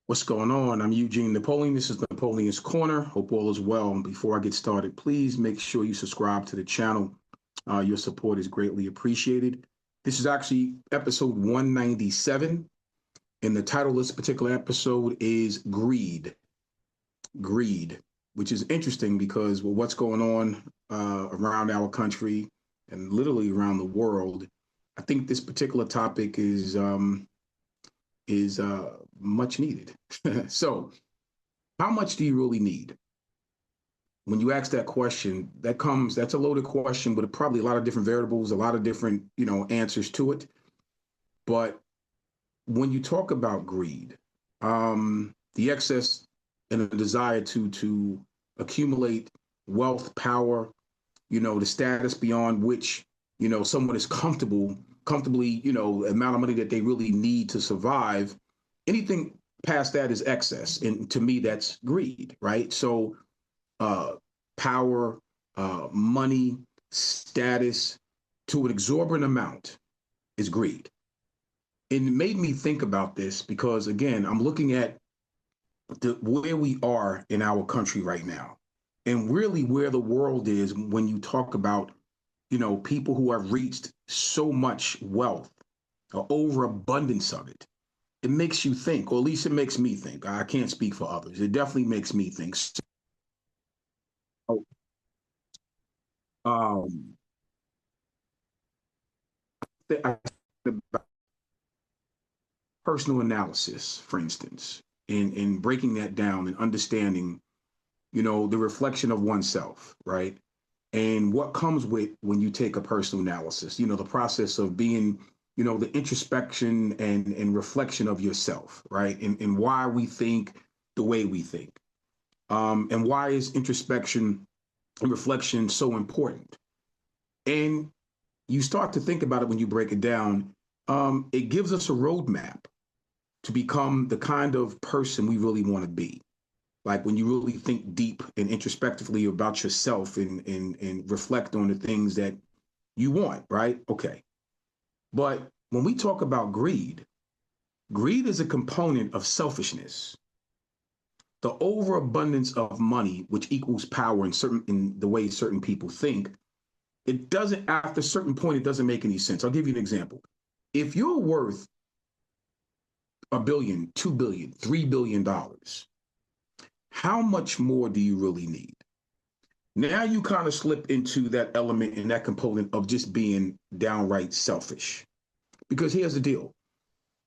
What's going on? I'm Eugene Napoleon. This is Napoleon's Corner. Hope all is well. And before I get started, please make sure you subscribe to the channel. Your support is greatly appreciated. This is actually episode 197. And the title of this particular episode is Greed. Greed, which is interesting because with what's going on around our country and literally around the world, I think this particular topic is much needed. So, how much do you really need? When you ask that question, that's a loaded question, but probably a lot of different variables, a lot of different, answers to it. But when you talk about greed, the excess and the desire to accumulate wealth, power, the status beyond which, someone is comfortably, amount of money that they really need to survive. Anything past that is excess. And to me, that's greed, right? So power, money, status to an exorbitant amount is greed. And it made me think about this because, again, I'm looking at where we are in our country right now and really where the world is when you talk about, people who have reached so much wealth or overabundance of it. It makes you think, or at least it makes me think. I can't speak for others. It definitely makes me think. So, um, I think about personal analysis, for instance, in breaking that down and understanding, the reflection of oneself, right? And what comes with when you take a personal analysis, the process of being, the introspection and reflection of yourself, right? And why we think the way we think. And why is introspection and reflection so important? And you start to think about it when you break it down. It gives us a roadmap to become the kind of person we really want to be. Like when you really think deep and introspectively about yourself and reflect on the things that you want, right? Okay. But when we talk about greed, greed is a component of selfishness. The overabundance of money, which equals power in the way certain people think, it doesn't, after a certain point, it doesn't make any sense. I'll give you an example. If you're worth a billion, $2 billion, $3 billion, how much more do you really need? Now you kind of slip into that element and that component of just being downright selfish. Because here's the deal.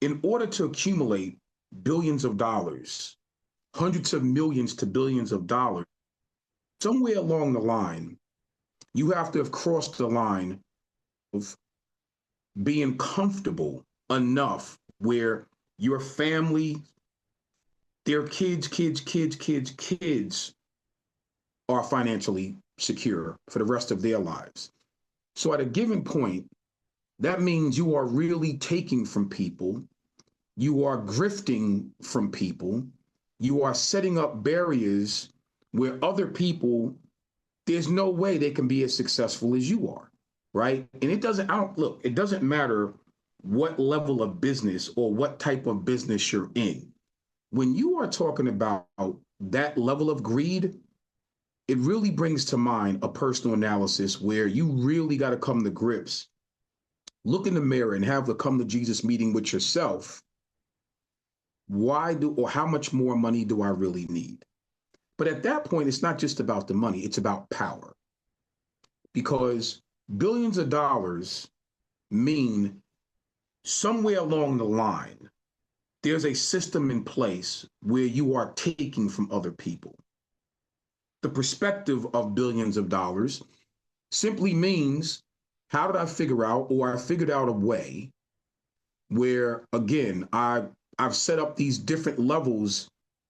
In order to accumulate billions of dollars, hundreds of millions to billions of dollars, somewhere along the line, you have to have crossed the line of being comfortable enough where your family, their kids are financially secure for the rest of their lives. So at a given point, that means you are really taking from people, you are grifting from people, you are setting up barriers where other people, there's no way they can be as successful as you are, right? And it doesn't matter what level of business or what type of business you're in. When you are talking about that level of greed, it really brings to mind a personal analysis where you really got to come to grips, look in the mirror and have the come to Jesus meeting with yourself. How much more money do I really need? But at that point, it's not just about the money, it's about power. Because billions of dollars mean somewhere along the line, there's a system in place where you are taking from other people. The perspective of billions of dollars simply means, how did I figure out, or I figured out a way where, again, I've set up these different levels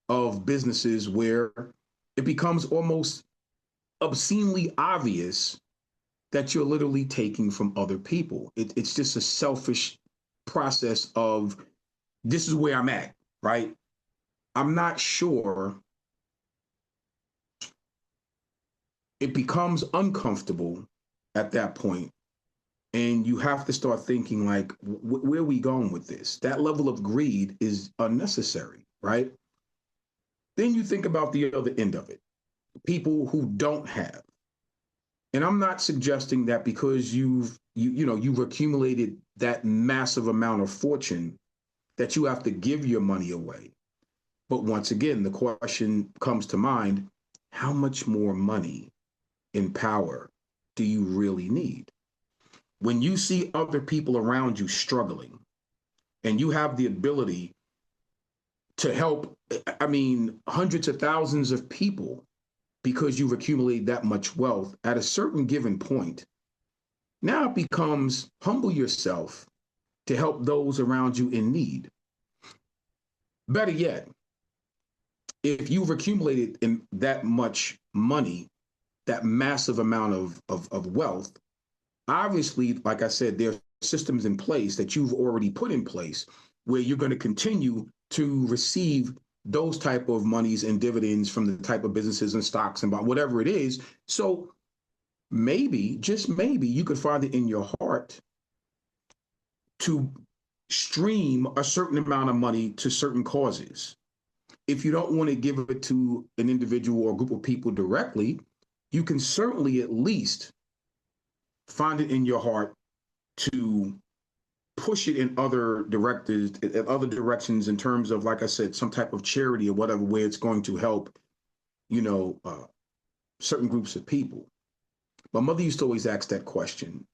of businesses where it becomes almost obscenely obvious that you're literally taking from other people. It's just a selfish process of, this is where I'm at, right? I'm not sure. It becomes uncomfortable at that point, and you have to start thinking like, where are we going with this? That level of greed is unnecessary, right? Then you think about the other end of it, people who don't have. And I'm not suggesting that because you've accumulated that massive amount of fortune that you have to give your money away. But once again, the question comes to mind, how much more money and power do you really need? When you see other people around you struggling and you have the ability to help, I mean, hundreds of thousands of people because you've accumulated that much wealth at a certain given point, now it becomes humble yourself to help those around you in need. Better yet, if you've accumulated in that much money, that massive amount of wealth, obviously, like I said, there are systems in place that you've already put in place where you're going to continue to receive those type of monies and dividends from the type of businesses and stocks and whatever it is. So maybe, just maybe, you could find it in your heart to stream a certain amount of money to certain causes. If you don't want to give it to an individual or a group of people directly, you can certainly at least find it in your heart to push it in other directions in terms of, like I said, some type of charity or whatever, where it's going to help, you know, certain groups of people. My mother used to always ask that question.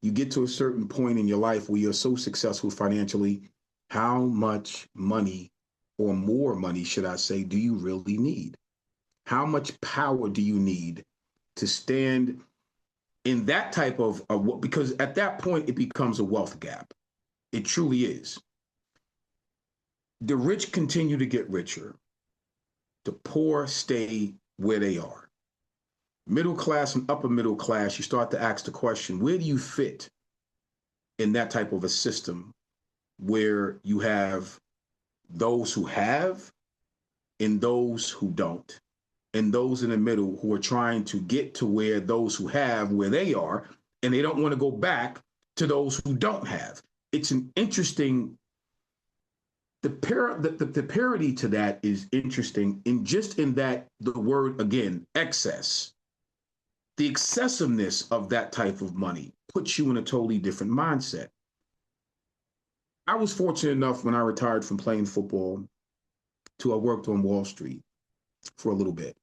You get to a certain point in your life where you're so successful financially, how much money, or more money, should I say, do you really need? How much power do you need to stand in that type of because at that point it becomes a wealth gap. It truly is. The rich continue to get richer. The poor stay where they are. Middle class and upper middle class, you start to ask the question, where do you fit in that type of a system where you have those who have and those who don't, and those in the middle who are trying to get to where those who have, where they are, and they don't want to go back to those who don't have. It's an interesting, the parity to that is interesting, in just in that the word, again, excess, the excessiveness of that type of money puts you in a totally different mindset. I was fortunate enough when I retired from playing football to I worked on Wall Street for a little bit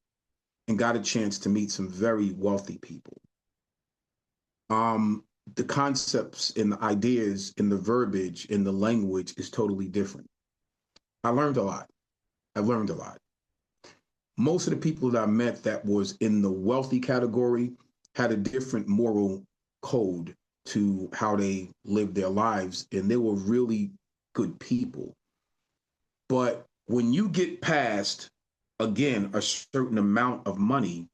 and got a chance to meet some very wealthy people. The concepts and the ideas and the verbiage and the language is totally different. I learned a lot. I learned a lot. Most of the people that I met that was in the wealthy category had a different moral code to how they lived their lives, and they were really good people. But when you get past, again, a certain amount of money,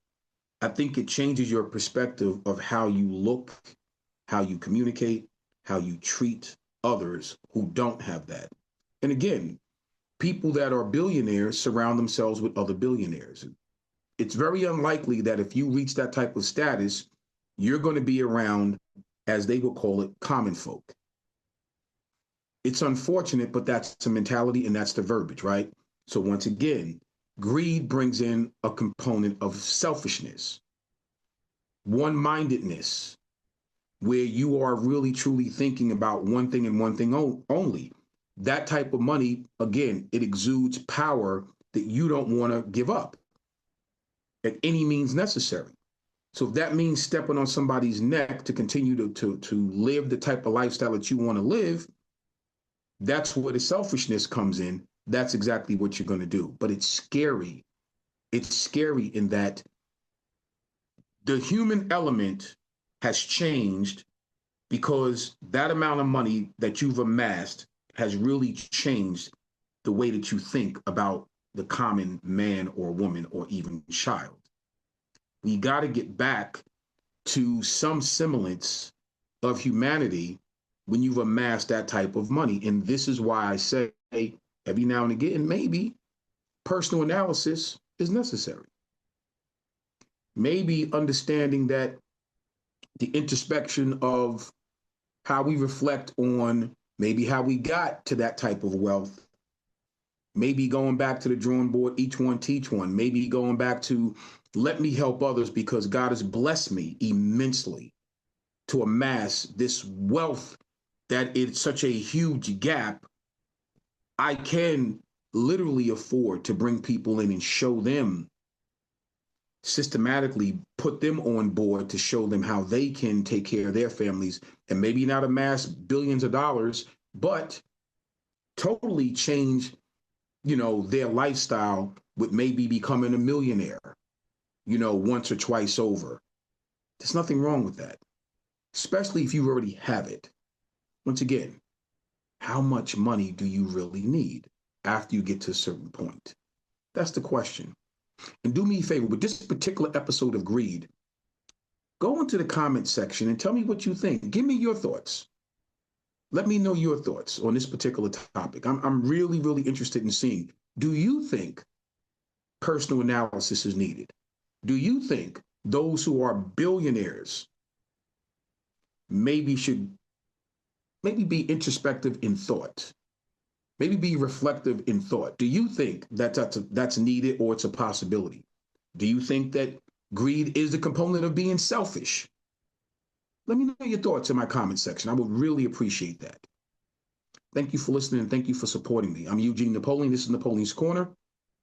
I think it changes your perspective of how you look, how you communicate, how you treat others who don't have that. And again, people that are billionaires surround themselves with other billionaires. It's very unlikely that if you reach that type of status, you're going to be around, as they would call it, common folk. It's unfortunate, but that's the mentality and that's the verbiage, right? So once again, greed brings in a component of selfishness, one-mindedness, where you are really truly thinking about one thing and one thing only. That type of money, again, it exudes power that you don't want to give up at any means necessary. So if that means stepping on somebody's neck to continue to live the type of lifestyle that you want to live, that's where the selfishness comes in. That's exactly what you're going to do. But it's scary. It's scary in that the human element has changed because that amount of money that you've amassed has really changed the way that you think about the common man or woman or even child. We got to get back to some semblance of humanity when you've amassed that type of money. And this is why I say every now and again, maybe personal analysis is necessary. Maybe understanding that the introspection of how we reflect on maybe how we got to that type of wealth Maybe going back to the drawing board, each one teach one. Maybe going back to let me help others because God has blessed me immensely to amass this wealth that it's such a huge gap. I can literally afford to bring people in and show them systematically, put them on board to show them how they can take care of their families and maybe not amass billions of dollars, but totally change, their lifestyle with maybe becoming a millionaire, once or twice over. There's nothing wrong with that, especially if you already have it. Once again, how much money do you really need after you get to a certain point? That's the question. And do me a favor, with this particular episode of Greed, go into the comment section and tell me what you think. Give me your thoughts. Let me know your thoughts on this particular topic. I'm really, really interested in seeing, do you think personal analysis is needed? Do you think those who are billionaires should be introspective in thought? Maybe be reflective in thought. Do you think that that's needed or it's a possibility? Do you think that greed is a component of being selfish? Let me know your thoughts in my comment section. I would really appreciate that. Thank you for listening and thank you for supporting me. I'm Eugene Napoleon. This is Napoleon's Corner.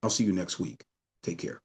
I'll see you next week. Take care.